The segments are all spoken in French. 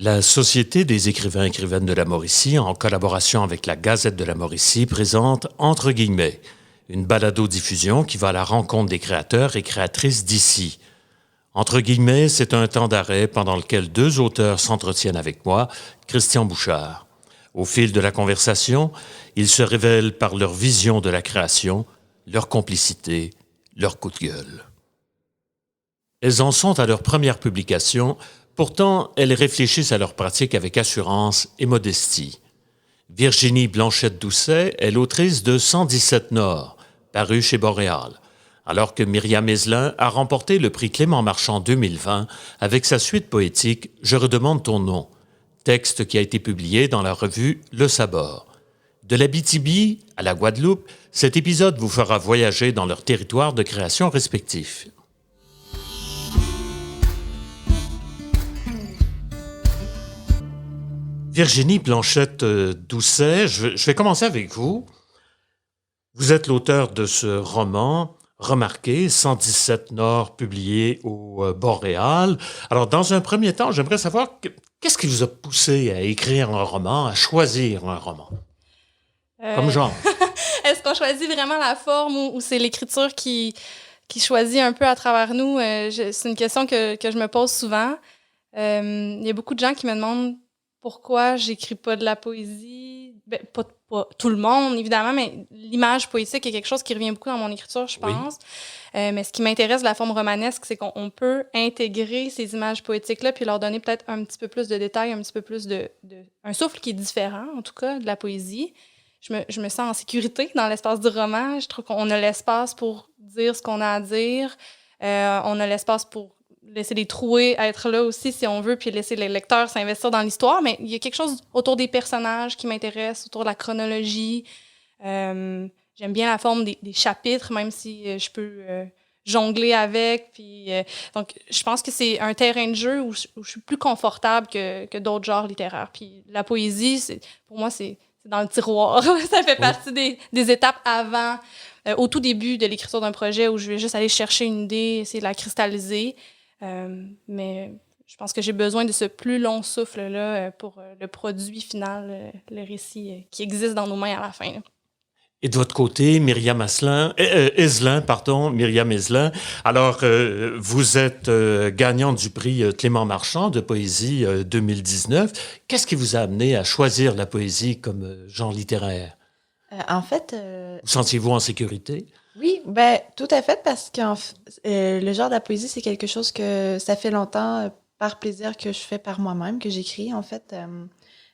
La Société des écrivains et écrivaines de la Mauricie, en collaboration avec la Gazette de la Mauricie, présente Entre guillemets, une balado-diffusion qui va à la rencontre des créateurs et créatrices d'ici. Entre guillemets, c'est un temps d'arrêt pendant lequel deux auteurs s'entretiennent avec moi, Christian Bouchard. Au fil de la conversation, ils se révèlent par leur vision de la création, leur complicité, leur coup de gueule. Elles en sont à leur première publication. Pourtant, elles réfléchissent à leur pratique avec assurance et modestie. Virginie Blanchette-Doucet est l'autrice de 117 Nord, paru chez Boréal, alors que Myriam Ezelin a remporté le prix Clément Marchand 2020 avec sa suite poétique « Je redemande ton nom », texte qui a été publié dans la revue Le Sabord. De l'Abitibi à la Guadeloupe, cet épisode vous fera voyager dans leur territoire de création respectif. Virginie Blanchette-Doucet, je vais commencer avec vous. Vous êtes l'auteur de ce roman remarqué, 117 Nord, publié au Boréal. Alors, dans un premier temps, j'aimerais savoir qu'est-ce qui vous a poussé à écrire un roman, à choisir un roman? Comme genre. Est-ce qu'on choisit vraiment la forme ou c'est l'écriture qui choisit un peu à travers nous? C'est une question que je me pose souvent. Il y a beaucoup de gens qui me demandent pourquoi j'écris pas de la poésie. Ben, pas tout le monde, évidemment, mais l'image poétique est quelque chose qui revient beaucoup dans mon écriture, je pense. Oui. Mais ce qui m'intéresse de la forme romanesque, c'est qu'on peut intégrer ces images poétiques-là puis leur donner peut-être un petit peu plus de détails, un petit peu plus un souffle qui est différent, en tout cas, de la poésie. Je me sens en sécurité dans l'espace du roman. Je trouve qu'on a l'espace pour dire ce qu'on a à dire. On a l'espace pour laisser les trouées être là aussi, si on veut, puis laisser les lecteurs s'investir dans l'histoire. Mais il y a quelque chose autour des personnages qui m'intéresse, autour de la chronologie. J'aime bien la forme des chapitres, même si je peux jongler avec. Puis, donc, je pense que c'est un terrain de jeu où je suis plus confortable que d'autres genres littéraires. Puis la poésie, pour moi, c'est dans le tiroir. Ça fait partie des étapes avant, au tout début de l'écriture d'un projet où je vais juste aller chercher une idée, essayer de la cristalliser. Mais je pense que j'ai besoin de ce plus long souffle-là pour le produit final, le récit qui existe dans nos mains à la fin. Là. Et de votre côté, Myriam Ezelin. Alors, vous êtes gagnante du prix Clément Marchand de poésie 2019. Qu'est-ce qui vous a amené à choisir la poésie comme genre littéraire? En fait... Vous sentiez-vous en sécurité? Oui, ben tout à fait, parce que le genre de la poésie, c'est quelque chose que ça fait longtemps, par plaisir, que je fais par moi-même, que j'écris. En fait,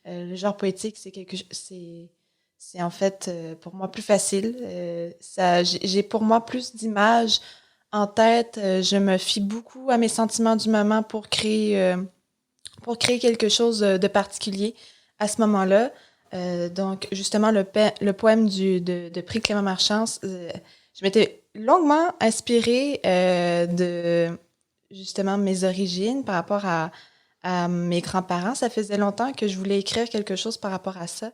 le genre poétique, c'est en fait pour moi plus facile. J'ai pour moi plus d'images en tête. Je me fie beaucoup à mes sentiments du moment pour créer quelque chose de particulier à ce moment-là. Donc, justement, le poème de prix Clément Marchand, je m'étais longuement inspirée de, justement, mes origines par rapport à mes grands-parents. Ça faisait longtemps que je voulais écrire quelque chose par rapport à ça.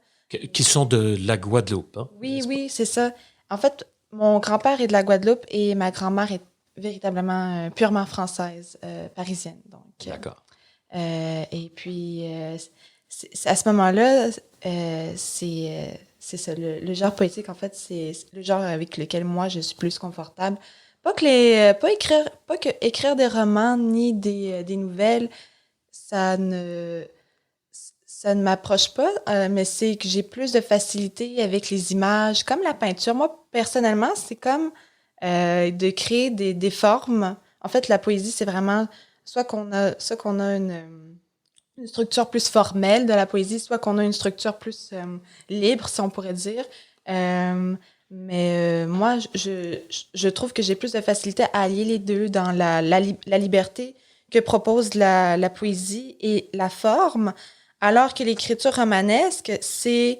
Qui sont de la Guadeloupe, hein? Oui, c'est ça. En fait, mon grand-père est de la Guadeloupe et ma grand-mère est véritablement purement française, parisienne. Donc, d'accord. Et puis, à ce moment-là, c'est ça. Le genre poétique, en fait, c'est le genre avec lequel moi, je suis plus confortable. Pas que écrire des romans ni des nouvelles, ça ne m'approche pas, mais c'est que j'ai plus de facilité avec les images, comme la peinture. Moi, personnellement, c'est comme de créer des formes. En fait, la poésie, c'est vraiment soit qu'on a une structure plus formelle de la poésie, soit qu'on a une structure plus libre, si on pourrait dire. Mais moi, je trouve que j'ai plus de facilité à allier les deux dans la liberté que propose la poésie et la forme, Alors que l'écriture romanesque, c'est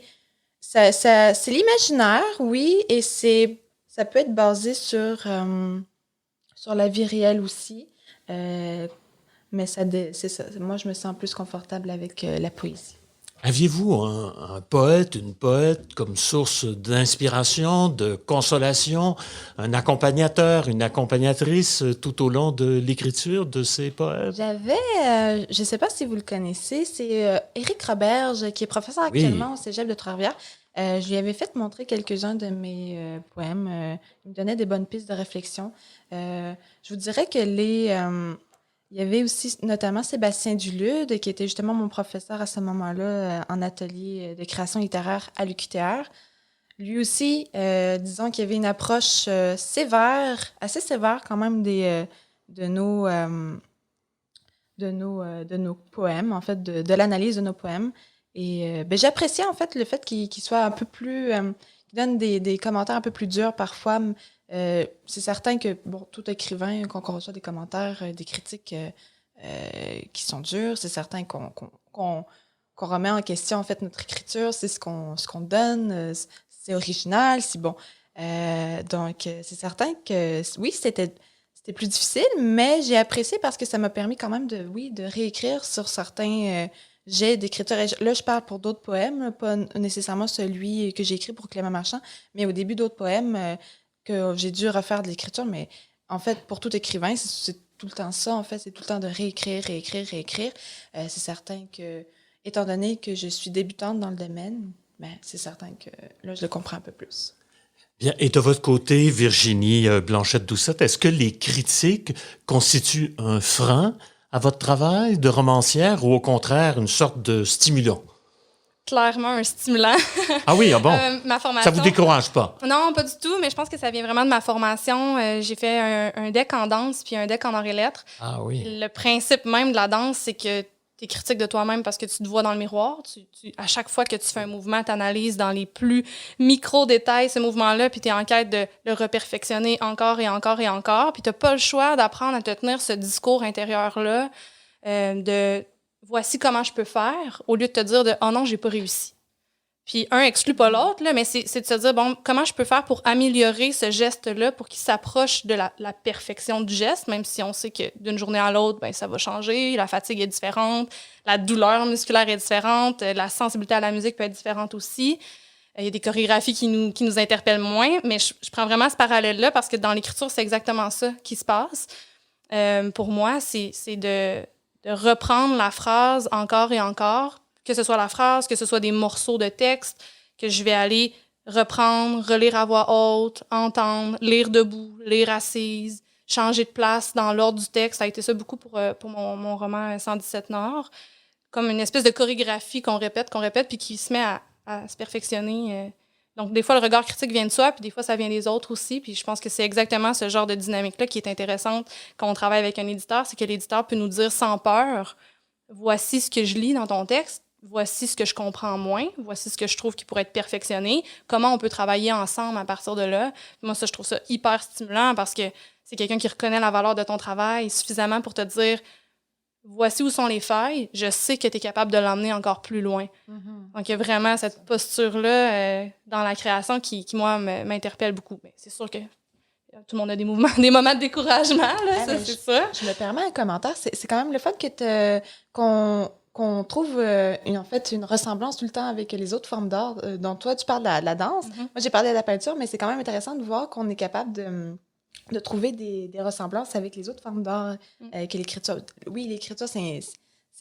l'imaginaire, oui, et ça peut être basé sur la vie réelle aussi. Mais c'est ça. Moi, je me sens plus confortable avec la poésie. Aviez-vous un poète, une poète comme source d'inspiration, de consolation, un accompagnateur, une accompagnatrice tout au long de l'écriture de ces poèmes? J'avais, je ne sais pas si vous le connaissez, c'est Éric Roberge, qui est professeur actuellement au Cégep de Trois-Rivières. Je lui avais fait montrer quelques-uns de mes poèmes. Il me donnait des bonnes pistes de réflexion. Je vous dirais que il y avait aussi notamment Sébastien Dulude, qui était justement mon professeur à ce moment-là en atelier de création littéraire à l'UQTR. Lui aussi, disons qu'il y avait une approche assez sévère quand même de nos poèmes, en fait, de l'analyse de nos poèmes. Et j'appréciais en fait le fait qu'il soit un peu plus... qu'il donne des commentaires un peu plus durs parfois. C'est certain que, bon, tout écrivain, quand on reçoit des commentaires, des critiques qui sont dures, c'est certain qu'on remet en question, en fait, notre écriture, c'est ce qu'on donne, c'est original, c'est bon. Donc, c'est certain que, oui, c'était plus difficile, mais j'ai apprécié parce que ça m'a permis quand même de réécrire sur certains jets d'écriture. Là, je parle pour d'autres poèmes, pas nécessairement celui que j'ai écrit pour Clément Marchand, mais au début d'autres poèmes que j'ai dû refaire de l'écriture, mais en fait, pour tout écrivain, c'est tout le temps ça, en fait, c'est tout le temps de réécrire. C'est certain que, étant donné que je suis débutante dans le domaine, c'est certain que là, je le comprends un peu plus. Bien, et de votre côté, Virginie Blanchette-Doucette, est-ce que les critiques constituent un frein à votre travail de romancière ou au contraire une sorte de stimulant? Clairement un stimulant. Ah oui, ah bon? Ma formation... Ça vous décourage pas? Non, pas du tout, mais je pense que ça vient vraiment de ma formation. J'ai fait un DEC en danse puis un DEC en arts et lettres. Ah oui. Le principe même de la danse, c'est que tu es critique de toi-même parce que tu te vois dans le miroir. À chaque fois que tu fais un mouvement, tu analyses dans les plus micro-détails ce mouvement-là, puis tu es en quête de le reperfectionner encore et encore et encore. Puis tu n'as pas le choix d'apprendre à te tenir ce discours intérieur-là de... Voici comment je peux faire, au lieu de te dire « Oh non, j'ai pas réussi ». Puis un exclut pas l'autre, là, mais c'est de se dire « Bon, comment je peux faire pour améliorer ce geste-là pour qu'il s'approche de la perfection du geste, même si on sait que d'une journée à l'autre, ben, ça va changer, la fatigue est différente, la douleur musculaire est différente, la sensibilité à la musique peut être différente aussi. Il y a des chorégraphies qui nous interpellent moins, mais je prends vraiment ce parallèle-là parce que dans l'écriture, c'est exactement ça qui se passe. Pour moi, c'est de reprendre la phrase encore et encore, que ce soit la phrase, que ce soit des morceaux de texte, que je vais aller reprendre, relire à voix haute, entendre, lire debout, lire assise, changer de place dans l'ordre du texte. Ça a été ça beaucoup pour mon roman 117 Nord, comme une espèce de chorégraphie qu'on répète, puis qui se met à se perfectionner. Donc, des fois, le regard critique vient de soi, puis des fois, ça vient des autres aussi. Puis je pense que c'est exactement ce genre de dynamique-là qui est intéressante quand on travaille avec un éditeur, c'est que l'éditeur peut nous dire sans peur, voici ce que je lis dans ton texte, voici ce que je comprends moins, voici ce que je trouve qui pourrait être perfectionné, comment on peut travailler ensemble à partir de là. Moi, ça, je trouve ça hyper stimulant parce que c'est quelqu'un qui reconnaît la valeur de ton travail suffisamment pour te dire voici où sont les failles, je sais que tu es capable de l'emmener encore plus loin. Mm-hmm. Donc, il y a vraiment cette posture-là dans la création qui moi, m'interpelle beaucoup. Mais c'est sûr que tout le monde a des moments de découragement, là, c'est ça. Je me permets un commentaire. C'est quand même le fait qu'on trouve en fait une ressemblance tout le temps avec les autres formes d'art. Dont toi, tu parles de la danse. Mm-hmm. Moi, j'ai parlé de la peinture, mais c'est quand même intéressant de voir qu'on est capable de trouver des ressemblances avec les autres formes d'art que l'écriture. Oui, l'écriture, c'est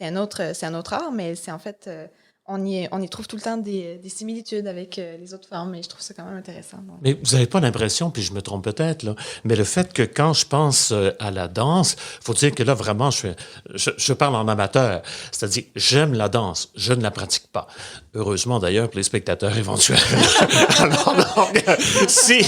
un autre art, mais c'est en fait... on y trouve tout le temps des similitudes avec les autres formes, et je trouve ça quand même intéressant. Donc. Mais vous n'avez pas l'impression, puis je me trompe peut-être, là, mais le fait que quand je pense à la danse, il faut dire que là, vraiment, je parle en amateur, c'est-à-dire j'aime la danse, je ne la pratique pas. Heureusement, d'ailleurs, pour les spectateurs éventuels. Alors, donc, si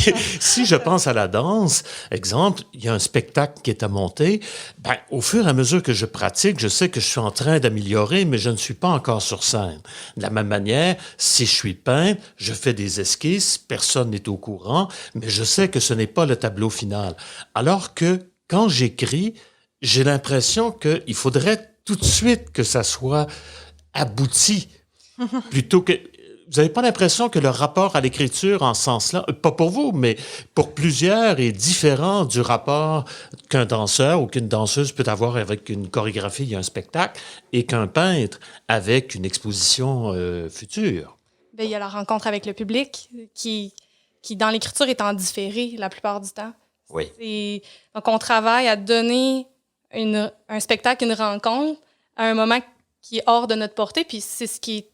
je pense à la danse, exemple, il y a un spectacle qui est à monter, ben, au fur et à mesure que je pratique, je sais que je suis en train d'améliorer, mais je ne suis pas encore sur scène. De la même manière, si je suis peintre, je fais des esquisses, personne n'est au courant, mais je sais que ce n'est pas le tableau final. Alors que quand j'écris, j'ai l'impression qu'il faudrait tout de suite que ça soit abouti, plutôt que... Vous n'avez pas l'impression que le rapport à l'écriture en ce sens-là, pas pour vous, mais pour plusieurs, est différent du rapport qu'un danseur ou qu'une danseuse peut avoir avec une chorégraphie et un spectacle et qu'un peintre avec une exposition future? Bien, il y a la rencontre avec le public qui dans l'écriture, est en différé la plupart du temps. Oui. Donc, on travaille à donner un spectacle, une rencontre à un moment qui est hors de notre portée, puis c'est ce qui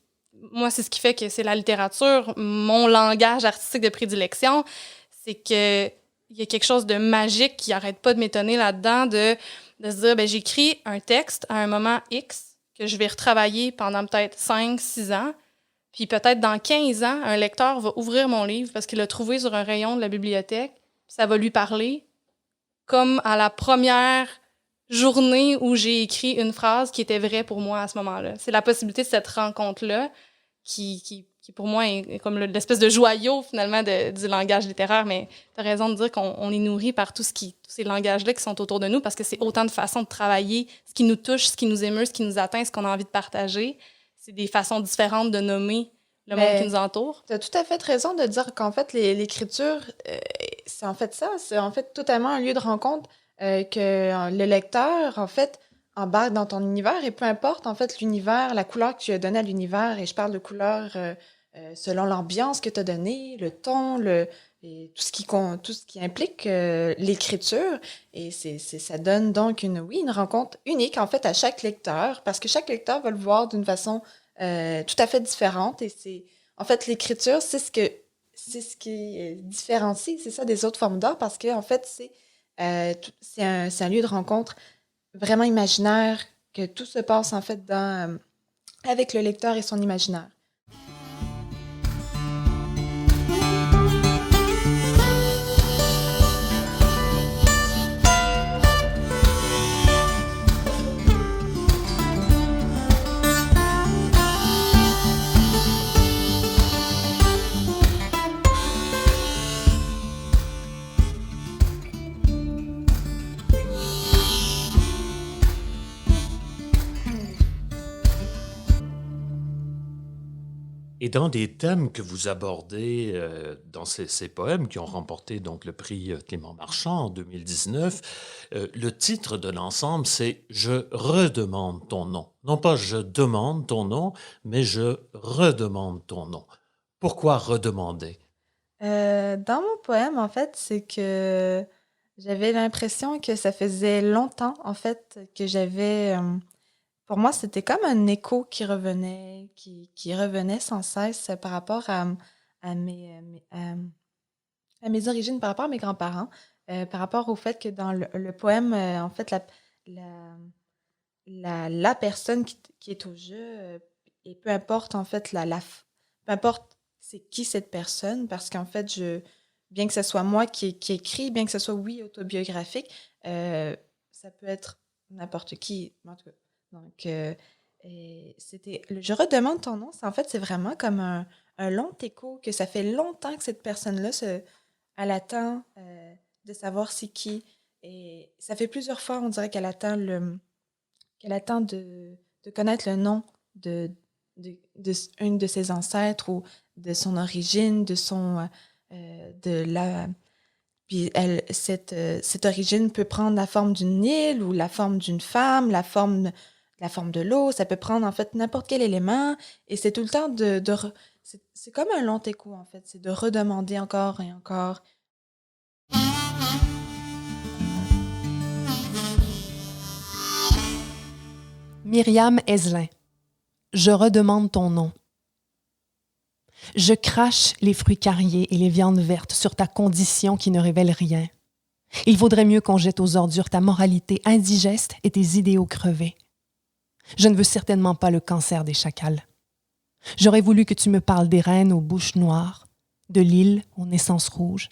fait que c'est la littérature, mon langage artistique de prédilection, c'est que il y a quelque chose de magique qui n'arrête pas de m'étonner là-dedans, de se dire, ben j'écris un texte à un moment X que je vais retravailler pendant peut-être 5-6 ans, puis peut-être dans 15 ans, un lecteur va ouvrir mon livre parce qu'il l'a trouvé sur un rayon de la bibliothèque, puis ça va lui parler comme à la première journée où j'ai écrit une phrase qui était vraie pour moi à ce moment-là. C'est la possibilité de cette rencontre-là qui pour moi est comme l'espèce de joyau finalement du langage littéraire, mais tu as raison de dire qu'on est nourri par tous ces langages-là qui sont autour de nous parce que c'est autant de façons de travailler ce qui nous touche, ce qui nous émeut, ce qui nous atteint, ce qu'on a envie de partager. C'est des façons différentes de nommer le monde qui nous entoure. Tu as tout à fait raison de dire qu'en fait, l'écriture, c'est en fait ça. C'est en fait totalement un lieu de rencontre que le lecteur, en fait, embarque dans ton univers et peu importe, en fait, l'univers, la couleur que tu as donnée à l'univers, et je parle de couleur selon l'ambiance que tu as donnée, le ton, et tout ce qui implique l'écriture. Et ça donne donc une rencontre unique, en fait, à chaque lecteur, parce que chaque lecteur va le voir d'une façon tout à fait différente. Et en fait, l'écriture, c'est ce qui différencie, c'est ça, des autres formes d'art, parce que en fait, c'est un lieu de rencontre vraiment imaginaire, que tout se passe en fait avec le lecteur et son imaginaire. Et dans des thèmes que vous abordez dans ces poèmes qui ont remporté donc le prix Clément Marchand en 2019, le titre de l'ensemble, c'est « Je redemande ton nom ». Non pas « je demande ton nom », mais « je redemande ton nom ». Pourquoi redemander? Dans mon poème, en fait, c'est que j'avais l'impression que ça faisait longtemps, en fait, que j'avais... pour moi, c'était comme un écho qui revenait sans cesse par rapport à mes origines, par rapport à mes grands-parents, par rapport au fait que dans le poème, en fait, la personne qui est au jeu, et peu importe, en fait, peu importe c'est qui cette personne, parce qu'en fait, bien que ce soit moi qui écris, bien que ce soit, oui, autobiographique, ça peut être n'importe qui, en tout cas. Donc, c'était Je redemande ton nom. C'est vraiment comme un long écho, que ça fait longtemps que cette personne-là, elle attend de savoir c'est qui. Et ça fait plusieurs fois, on dirait qu'elle attend de connaître le nom une de ses ancêtres ou de son origine, Puis cette origine peut prendre la forme d'une île ou la forme d'une femme, la forme de l'eau, ça peut prendre en fait n'importe quel élément, et c'est tout le temps c'est comme un long écho en fait, c'est de redemander encore et encore. Myriam Ezelin. Je redemande ton nom. Je crache les fruits carriés et les viandes vertes sur ta condition qui ne révèle rien. Il vaudrait mieux qu'on jette aux ordures ta moralité indigeste et tes idéaux crevés. Je ne veux certainement pas le cancer des chacals. J'aurais voulu que tu me parles des reines aux bouches noires, de l'île aux naissances rouges,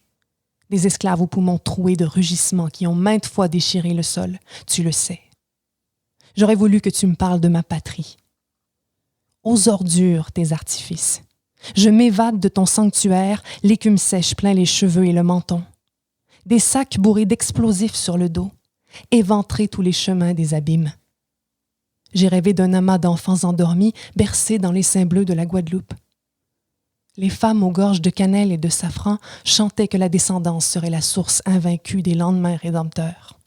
des esclaves aux poumons troués de rugissements qui ont maintes fois déchiré le sol, tu le sais. J'aurais voulu que tu me parles de ma patrie. Aux ordures tes artifices. Je m'évade de ton sanctuaire, l'écume sèche plein les cheveux et le menton. Des sacs bourrés d'explosifs sur le dos, éventrer tous les chemins des abîmes. J'ai rêvé d'un amas d'enfants endormis, bercés dans les seins bleus de la Guadeloupe. Les femmes aux gorges de cannelle et de safran chantaient que la descendance serait la source invaincue des lendemains rédempteurs.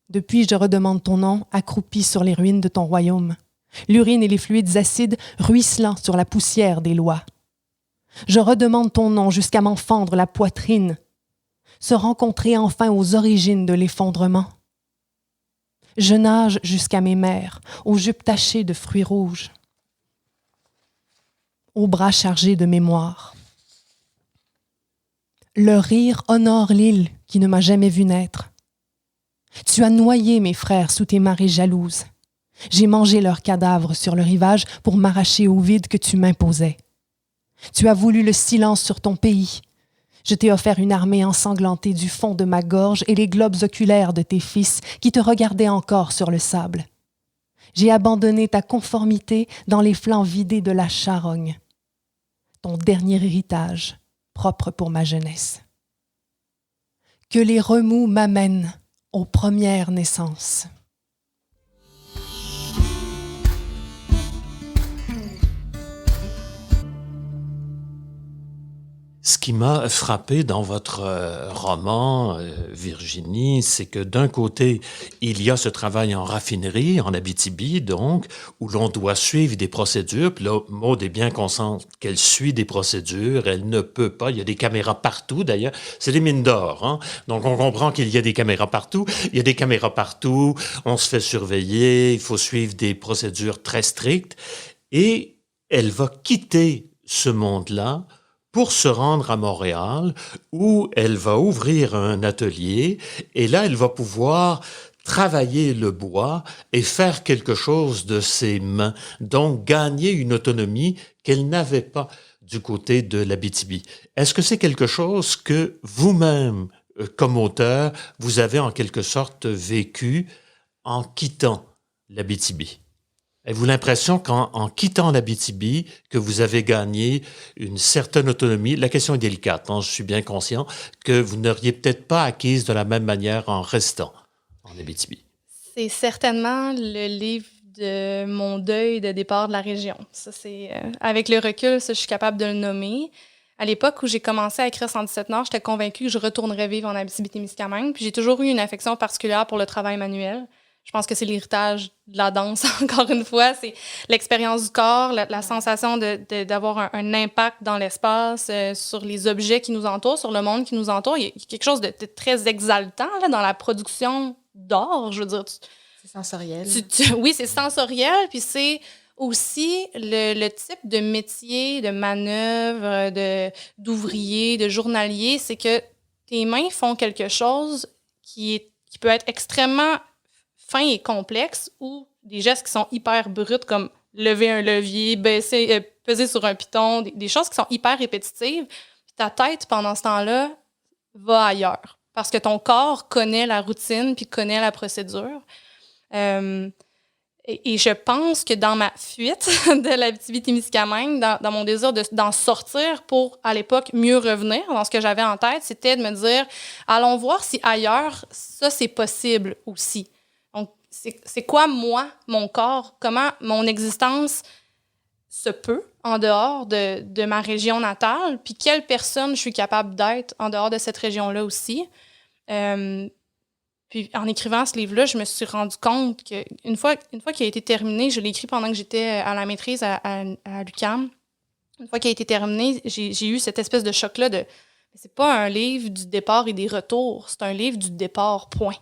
Depuis, je redemande ton nom, accroupi sur les ruines de ton royaume, l'urine et les fluides acides ruisselant sur la poussière des lois. Je redemande ton nom jusqu'à m'en fendre la poitrine, se rencontrer enfin aux origines de l'effondrement. Je nage jusqu'à mes mers, aux jupes tachées de fruits rouges, aux bras chargés de mémoire. Leur rire honore l'île qui ne m'a jamais vu naître. Tu as noyé mes frères sous tes marées jalouses. J'ai mangé leurs cadavres sur le rivage pour m'arracher au vide que tu m'imposais. Tu as voulu le silence sur ton pays. Je t'ai offert une armée ensanglantée du fond de ma gorge et les globes oculaires de tes fils qui te regardaient encore sur le sable. J'ai abandonné ta conformité dans les flancs vidés de la charogne. Ton dernier héritage, propre pour ma jeunesse. Que les remous m'amènent aux premières naissances. Ce qui m'a frappé dans votre roman, Virginie, c'est que d'un côté, il y a ce travail en raffinerie, en Abitibi, donc, où l'on doit suivre des procédures. Puis là, Maude est bien consciente qu'elle suit des procédures, elle ne peut pas. Il y a des caméras partout, d'ailleurs. C'est des mines d'or, hein? Donc, on comprend qu'il y a des caméras partout. Il y a des caméras partout, on se fait surveiller, il faut suivre des procédures très strictes. Et elle va quitter ce monde-là pour se rendre à Montréal, où elle va ouvrir un atelier, et là, elle va pouvoir travailler le bois et faire quelque chose de ses mains, donc gagner une autonomie qu'elle n'avait pas du côté de l'Abitibi. Est-ce que c'est quelque chose que vous-même, comme auteur, vous avez en quelque sorte vécu en quittant l'Abitibi? Avez-vous l'impression qu'en quittant l'Abitibi, que vous avez gagné une certaine autonomie? La question est délicate, hein, je suis bien conscient, que vous n'auriez peut-être pas acquise de la même manière en restant en Abitibi. C'est certainement le livre de mon deuil de départ de la région. Ça, c'est, avec le recul, ça, je suis capable de le nommer. À l'époque où j'ai commencé à écrire 117 Nord, j'étais convaincue que je retournerais vivre en Abitibi-Témiscamingue. Puis j'ai toujours eu une affection particulière pour le travail manuel. Je pense que c'est l'héritage de la danse, encore une fois. C'est l'expérience du corps, la sensation d'avoir un impact dans l'espace, sur les objets qui nous entourent, sur le monde qui nous entoure. Il y a quelque chose de très exaltant là, dans la production d'art, je veux dire. C'est sensoriel. Oui, c'est sensoriel, puis c'est aussi le type de métier, de manœuvre, d'ouvrier, de journalier, c'est que tes mains font quelque chose qui peut être extrêmement fin et complexe, ou des gestes qui sont hyper bruts, comme lever un levier, peser sur un piton, des choses qui sont hyper répétitives. Puis ta tête, pendant ce temps-là, va ailleurs. Parce que ton corps connaît la routine puis connaît la procédure. Et je pense que dans ma fuite de l'Abitibi-Témiscamingue, dans mon désir d'en sortir pour, à l'époque, mieux revenir, dans ce que j'avais en tête, c'était de me dire, allons voir si ailleurs, ça, c'est possible aussi. Donc, c'est quoi, moi, mon corps, comment mon existence se peut en dehors de ma région natale, puis quelle personne je suis capable d'être en dehors de cette région-là aussi. Puis en écrivant ce livre-là, je me suis rendu compte qu'une fois qu'il a été terminé, je l'ai écrit pendant que j'étais à la maîtrise à l'UQAM. Une fois qu'il a été terminé, j'ai eu cette espèce de choc-là de c'est pas un livre du départ et des retours, c'est un livre du départ, point.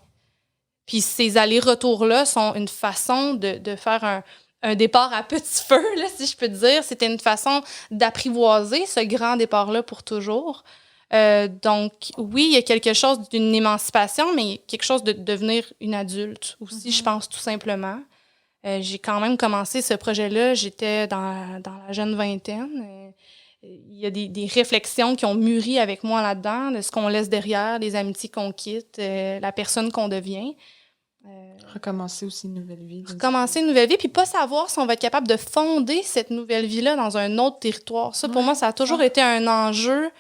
Puis ces allers-retours-là sont une façon de faire un départ à petit feu, là, si je peux te dire. C'était une façon d'apprivoiser ce grand départ-là pour toujours. Donc, oui, il y a quelque chose d'une émancipation, mais il y a quelque chose de devenir une adulte aussi, je pense, tout simplement. J'ai quand même commencé ce projet-là, j'étais dans la jeune vingtaine. Il y a des réflexions qui ont mûri avec moi là-dedans, de ce qu'on laisse derrière, les amitiés qu'on quitte, la personne qu'on devient. Recommencer aussi une nouvelle vie. Recommencer une nouvelle vie, puis pas savoir si on va être capable de fonder cette nouvelle vie-là dans un autre territoire. Ça, pour moi, ça a toujours été un enjeu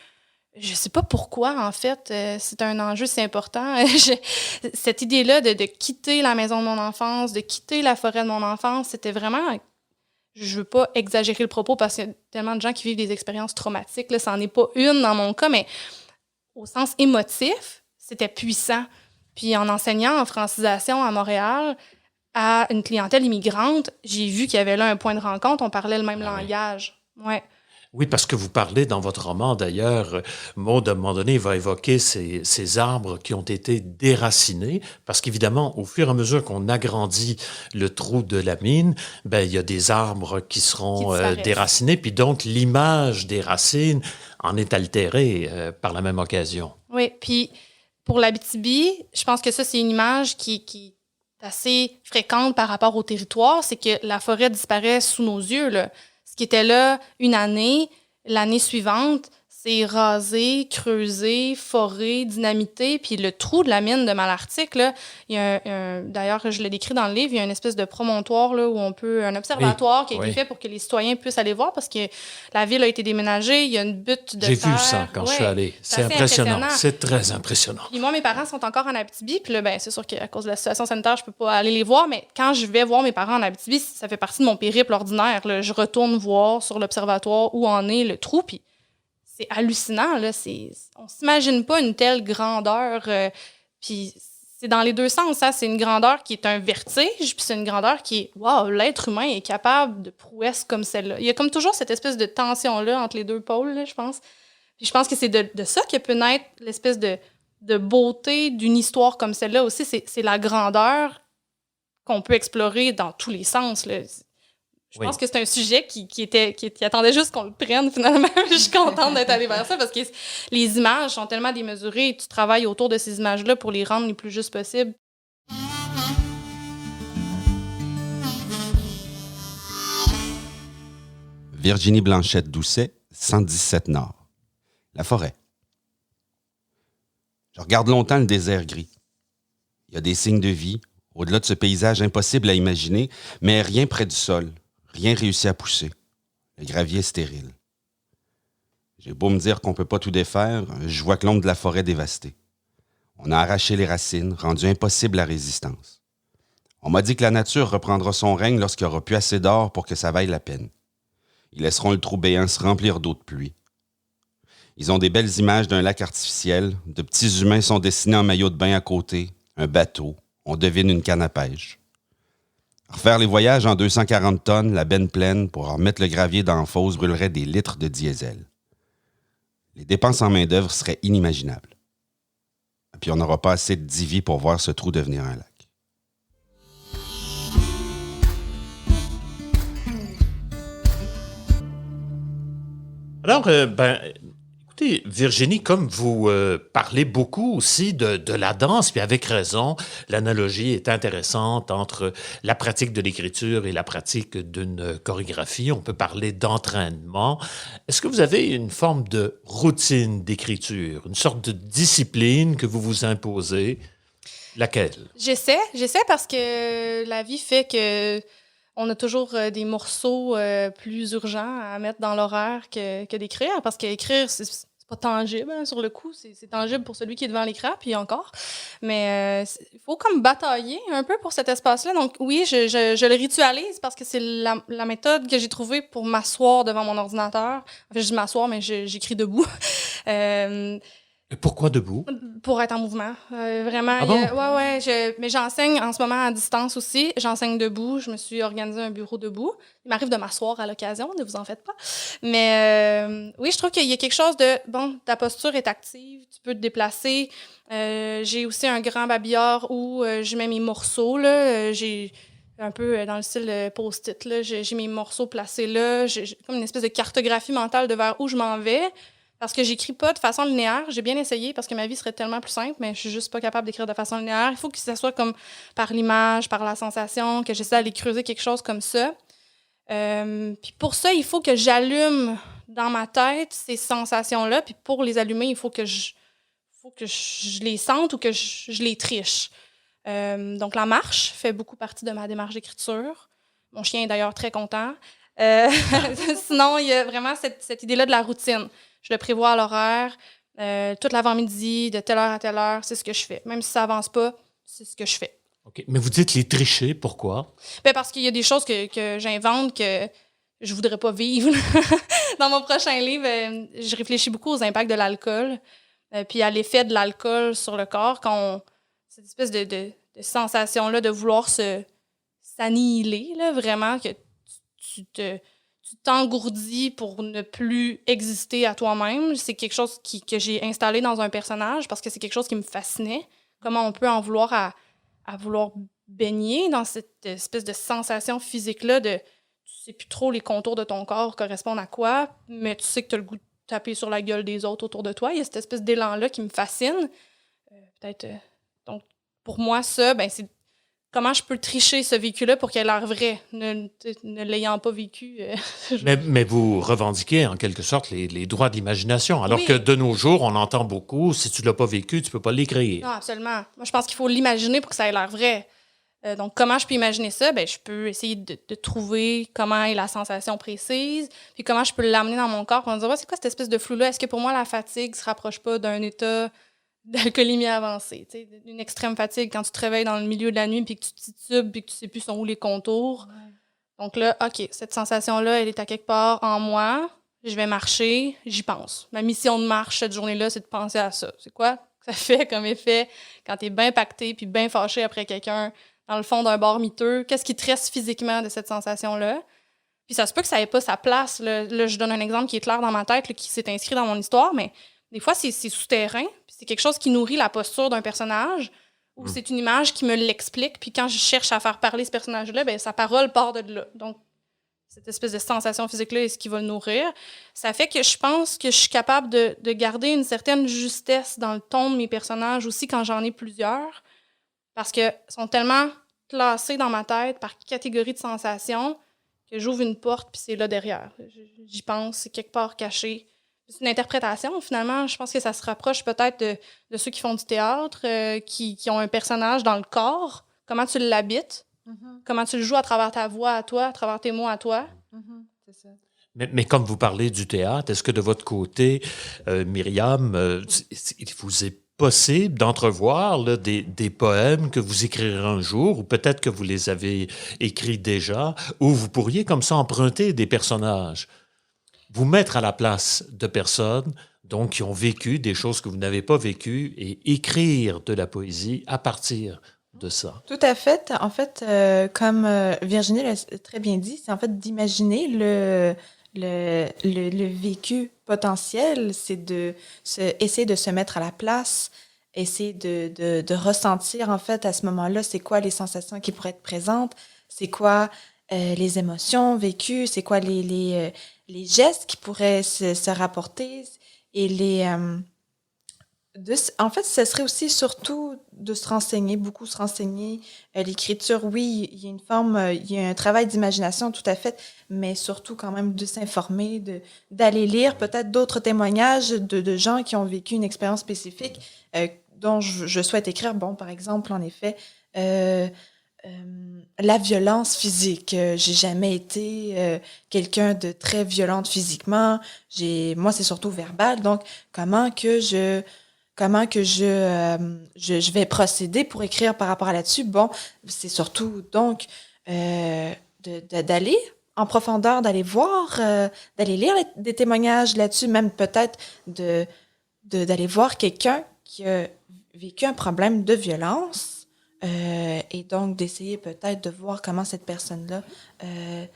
Je sais pas pourquoi, en fait. C'est un enjeu si important. Cette idée-là de quitter la maison de mon enfance, de quitter la forêt de mon enfance, c'était vraiment... Je veux pas exagérer le propos parce qu'il y a tellement de gens qui vivent des expériences traumatiques. Là, ça n'en est pas une dans mon cas, mais au sens émotif, c'était puissant. Puis en enseignant en francisation à Montréal à une clientèle immigrante, j'ai vu qu'il y avait là un point de rencontre. On parlait le même langage. Ouais. Oui, parce que vous parlez dans votre roman, d'ailleurs, Maud, à un moment donné, va évoquer ces arbres qui ont été déracinés, parce qu'évidemment, au fur et à mesure qu'on agrandit le trou de la mine, ben, il y a des arbres qui seront déracinés, puis donc l'image des racines en est altérée par la même occasion. Oui, puis pour l'Abitibi, je pense que ça, c'est une image qui est assez fréquente par rapport au territoire, c'est que la forêt disparaît sous nos yeux, là. Ce qui était là une année, l'année suivante, c'est rasé, creusé, foré, dynamité. Puis le trou de la mine de Malartic, là, il y a d'ailleurs, je l'ai décrit dans le livre, il y a une espèce de promontoire là, où on peut... Un observatoire qui a été fait pour que les citoyens puissent aller voir parce que la ville a été déménagée, il y a une butte de terre. J'ai vu ça quand je suis allé. C'est impressionnant. C'est très impressionnant. Puis moi, mes parents sont encore en Abitibi. Puis là, ben, c'est sûr qu'à cause de la situation sanitaire, je peux pas aller les voir. Mais quand je vais voir mes parents en Abitibi, ça fait partie de mon périple ordinaire. Là. Je retourne voir sur l'observatoire où en est le trou. Puis c'est hallucinant, là. On s'imagine pas une telle grandeur. Puis c'est dans les deux sens. Hein. C'est une grandeur qui est un vertige, puis c'est une grandeur qui est, wow, l'être humain est capable de prouesses comme celle-là. Il y a comme toujours cette espèce de tension-là entre les deux pôles, là, je pense. Puis je pense que c'est de ça que peut naître l'espèce de beauté d'une histoire comme celle-là aussi. C'est la grandeur qu'on peut explorer dans tous les sens, là. Je pense que c'est un sujet qui attendait juste qu'on le prenne, finalement. Je suis contente d'être allée vers ça parce que les images sont tellement démesurées. Tu travailles autour de ces images-là pour les rendre les plus justes possibles. Virginie Blanchette-Doucet, 117 Nord. La forêt. Je regarde longtemps le désert gris. Il y a des signes de vie, au-delà de ce paysage impossible à imaginer, mais rien près du sol. Rien réussi à pousser. Le gravier est stérile. J'ai beau me dire qu'on peut pas tout défaire, je vois que l'ombre de la forêt dévastée. On a arraché les racines, rendu impossible la résistance. On m'a dit que la nature reprendra son règne lorsqu'il n'y aura plus assez d'or pour que ça vaille la peine. Ils laisseront le trou béant se remplir d'eau de pluie. Ils ont des belles images d'un lac artificiel, de petits humains sont dessinés en maillot de bain à côté, un bateau, on devine une canne à pêche. Refaire les voyages en 240 tonnes, la benne pleine, pour en remettre le gravier dans la fosse brûlerait des litres de diesel. Les dépenses en main-d'œuvre seraient inimaginables. Et puis on n'aura pas assez de divis pour voir ce trou devenir un lac. Alors, écoutez, Virginie, comme vous parlez beaucoup aussi de la danse, puis avec raison, l'analogie est intéressante entre la pratique de l'écriture et la pratique d'une chorégraphie. On peut parler d'entraînement. Est-ce que vous avez une forme de routine d'écriture, une sorte de discipline que vous vous imposez? Laquelle? J'essaie parce que la vie fait que on a toujours des morceaux plus urgents à mettre dans l'horaire que d'écrire, parce qu'écrire, c'est pas tangible, hein, sur le coup. C'est tangible pour celui qui est devant l'écran, puis encore. Mais il faut comme batailler un peu pour cet espace-là. Donc oui, je le ritualise parce que c'est la méthode que j'ai trouvée pour m'asseoir devant mon ordinateur. En fait, je dis m'asseoir, mais j'écris debout. Et pourquoi debout? Pour être en mouvement. Vraiment. Ah bon? Mais j'enseigne en ce moment à distance aussi. J'enseigne debout. Je me suis organisé un bureau debout. Il m'arrive de m'asseoir à l'occasion, ne vous en faites pas. Mais oui, je trouve qu'il y a quelque chose de... Bon, ta posture est active, tu peux te déplacer. J'ai aussi un grand babillard où je mets mes morceaux, là. J'ai un peu dans le style post-it, là. J'ai mes morceaux placés là. J'ai comme une espèce de cartographie mentale de vers où je m'en vais. Parce que j'écris pas de façon linéaire. J'ai bien essayé parce que ma vie serait tellement plus simple, mais je suis juste pas capable d'écrire de façon linéaire. Il faut que ça soit comme par l'image, par la sensation, que j'essaie d'aller creuser quelque chose comme ça. Puis pour ça, il faut que j'allume dans ma tête ces sensations-là. Puis pour les allumer, il faut que je les sente ou que je les triche. Donc la marche fait beaucoup partie de ma démarche d'écriture. Mon chien est d'ailleurs très content. Sinon, il y a vraiment cette idée-là de la routine. Je le prévois à l'horaire. Toute l'avant-midi, de telle heure à telle heure, c'est ce que je fais. Même si ça avance pas, c'est ce que je fais. OK. Mais vous dites les tricher, pourquoi? Ben parce qu'il y a des choses que j'invente que je voudrais pas vivre. Dans mon prochain livre, je réfléchis beaucoup aux impacts de l'alcool, puis à l'effet de l'alcool sur le corps, cette espèce de sensation-là de vouloir s'annihiler, là, vraiment, que tu t'engourdis pour ne plus exister à toi-même. C'est quelque chose que j'ai installé dans un personnage parce que c'est quelque chose qui me fascinait. Comment on peut en vouloir à vouloir baigner dans cette espèce de sensation physique-là de tu sais plus trop les contours de ton corps correspondent à quoi, mais tu sais que tu as le goût de taper sur la gueule des autres autour de toi. Il y a cette espèce d'élan-là qui me fascine. Donc, pour moi, ça, ben, c'est comment je peux tricher ce vécu-là pour qu'il ait l'air vrai, ne l'ayant pas vécu. Mais vous revendiquez en quelque sorte les droits de l'imagination, alors Oui. que de nos jours, on entend beaucoup, si tu l'as pas vécu, tu peux pas l'écrire. Non, absolument. Moi, je pense qu'il faut l'imaginer pour que ça ait l'air vrai. Donc, comment je peux imaginer ça? Ben, je peux essayer de trouver comment est la sensation précise, puis comment je peux l'amener dans mon corps pour me dire, ouais, c'est quoi cette espèce de flou-là? Est-ce que pour moi, la fatigue se rapproche pas d'un état d'alcoolémie avancée? Tu sais, une extrême fatigue quand tu te réveilles dans le milieu de la nuit, puis que tu titubes, puis que tu sais plus sont où les contours. Ouais. Donc là, OK, cette sensation-là, elle est à quelque part en moi. Je vais marcher, j'y pense. Ma mission de marche cette journée-là, c'est de penser à ça. C'est quoi ça fait comme effet quand t'es bien pacté puis bien fâché après quelqu'un dans le fond d'un bar miteux? Qu'est-ce qui te reste physiquement de cette sensation-là? Puis ça se peut que ça n'ait pas sa place. Là, je donne un exemple qui est clair dans ma tête, là, qui s'est inscrit dans mon histoire, mais des fois, c'est souterrain. Puis c'est quelque chose qui nourrit la posture d'un personnage ou c'est une image qui me l'explique. Puis quand je cherche à faire parler ce personnage-là, ben, sa parole part de là. Donc, cette espèce de sensation physique-là est ce qui va le nourrir. Ça fait que je pense que je suis capable de garder une certaine justesse dans le ton de mes personnages aussi quand j'en ai plusieurs, parce qu'ils sont tellement classés dans ma tête par catégorie de sensations que j'ouvre une porte puis c'est là derrière. J'y pense, c'est quelque part caché. C'est une interprétation, finalement. Je pense que ça se rapproche peut-être de ceux qui font du théâtre, qui ont un personnage dans le corps. Comment tu l'habites? Mm-hmm. Comment tu le joues à travers ta voix à toi, à travers tes mots à toi. Mm-hmm. C'est ça. Mais comme vous parlez du théâtre, est-ce que de votre côté, Myriam, il vous est possible d'entrevoir là, des poèmes que vous écrirez un jour, ou peut-être que vous les avez écrits déjà, où vous pourriez comme ça emprunter des personnages, vous mettre à la place de personnes donc, qui ont vécu des choses que vous n'avez pas vécues et écrire de la poésie à partir de ça. Tout à fait. En fait, comme Virginie l'a très bien dit, c'est en fait d'imaginer le vécu potentiel, c'est essayer de se mettre à la place, essayer de ressentir en fait à ce moment-là, c'est quoi les sensations qui pourraient être présentes, c'est quoi les émotions vécues, c'est quoi les gestes qui pourraient se rapporter et en fait, ce serait aussi surtout de se renseigner, beaucoup se renseigner. L'écriture, oui, il y a une forme, il y a un travail d'imagination tout à fait, mais surtout quand même de s'informer, d'aller lire peut-être d'autres témoignages de gens qui ont vécu une expérience spécifique dont je souhaite écrire. Bon, par exemple, en effet, la violence physique. J'ai jamais été quelqu'un de très violente physiquement. Moi, c'est surtout verbal. Donc, comment que je vais procéder pour écrire par rapport à là-dessus? Bon, c'est surtout donc d'aller en profondeur, d'aller voir, d'aller lire des témoignages là-dessus, même peut-être d'aller voir quelqu'un qui a vécu un problème de violence et donc d'essayer peut-être de voir comment cette personne-là elle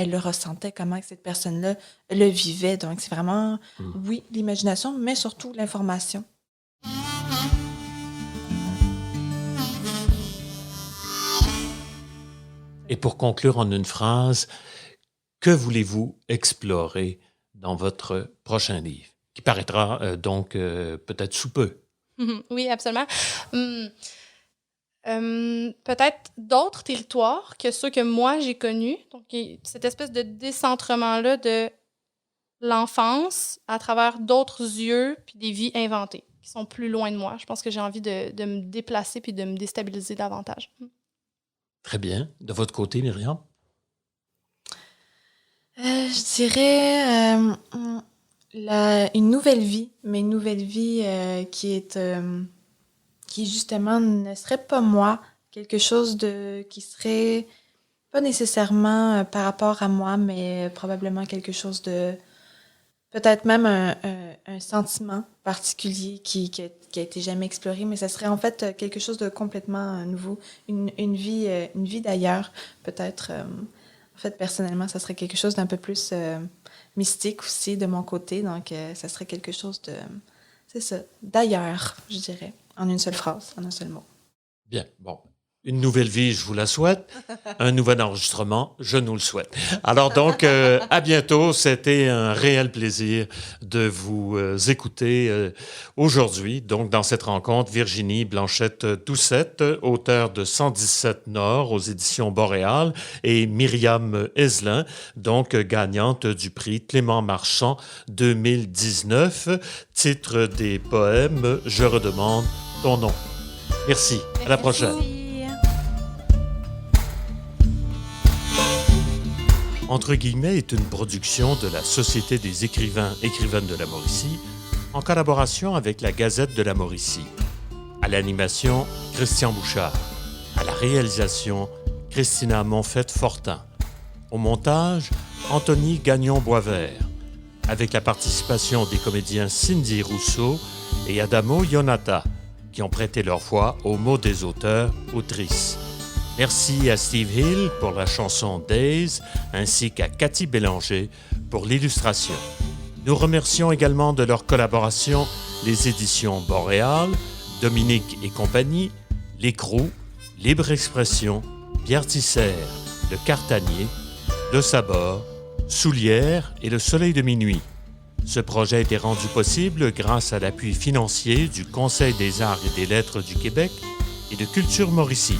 le ressentait, comment que cette personne-là le vivait. Donc, c'est vraiment, oui, l'imagination, mais surtout l'information. Et pour conclure en une phrase, que voulez-vous explorer dans votre prochain livre, qui paraîtra donc peut-être sous peu? Oui, absolument. Peut-être d'autres territoires que ceux que moi j'ai connus. Donc, cette espèce de décentrement-là de l'enfance à travers d'autres yeux puis des vies inventées qui sont plus loin de moi. Je pense que j'ai envie de me déplacer puis de me déstabiliser davantage. Très bien. De votre côté, Myriam? Je dirais Une nouvelle vie, mais une nouvelle vie qui justement ne serait pas moi, quelque chose qui serait pas nécessairement par rapport à moi, mais probablement quelque chose de, peut-être même un sentiment particulier qui a été jamais exploré, mais ça serait en fait quelque chose de complètement nouveau, une vie d'ailleurs, peut-être. En fait, personnellement, ça serait quelque chose d'un peu plus mystique aussi de mon côté, donc ça serait quelque chose de, c'est ça, d'ailleurs, je dirais, en une seule phrase, en un seul mot. Bien, bon. Une nouvelle vie, je vous la souhaite. Un nouvel enregistrement, je nous le souhaite. Alors donc, à bientôt. C'était un réel plaisir de vous écouter aujourd'hui. Donc, dans cette rencontre, Virginie Blanchette-Doucette, auteure de 117 Nord aux éditions Boréal, et Myriam Ezelin, donc gagnante du prix Clément Marchand 2019, titre des poèmes « Je redemande ton nom ». Merci. À la prochaine. Entre guillemets est une production de la Société des écrivaines de la Mauricie en collaboration avec la Gazette de la Mauricie. À l'animation, Christian Bouchard. À la réalisation, Christina Monfette-Fortin. Au montage, Anthony Gagnon-Boisvert. Avec la participation des comédiens Cindy Rousseau et Adamo Yonata, qui ont prêté leur voix aux mots des auteurs-autrices. Merci à Steve Hill pour la chanson Days, ainsi qu'à Cathy Bélanger pour l'illustration. Nous remercions également de leur collaboration les éditions Boréal, Dominique et compagnie, L'Écrou, Libre Expression, Pierre Tisser, Le Cartanier, Le Sabord, Soulière et Le Soleil de minuit. Ce projet a été rendu possible grâce à l'appui financier du Conseil des arts et des lettres du Québec et de Culture Mauricie.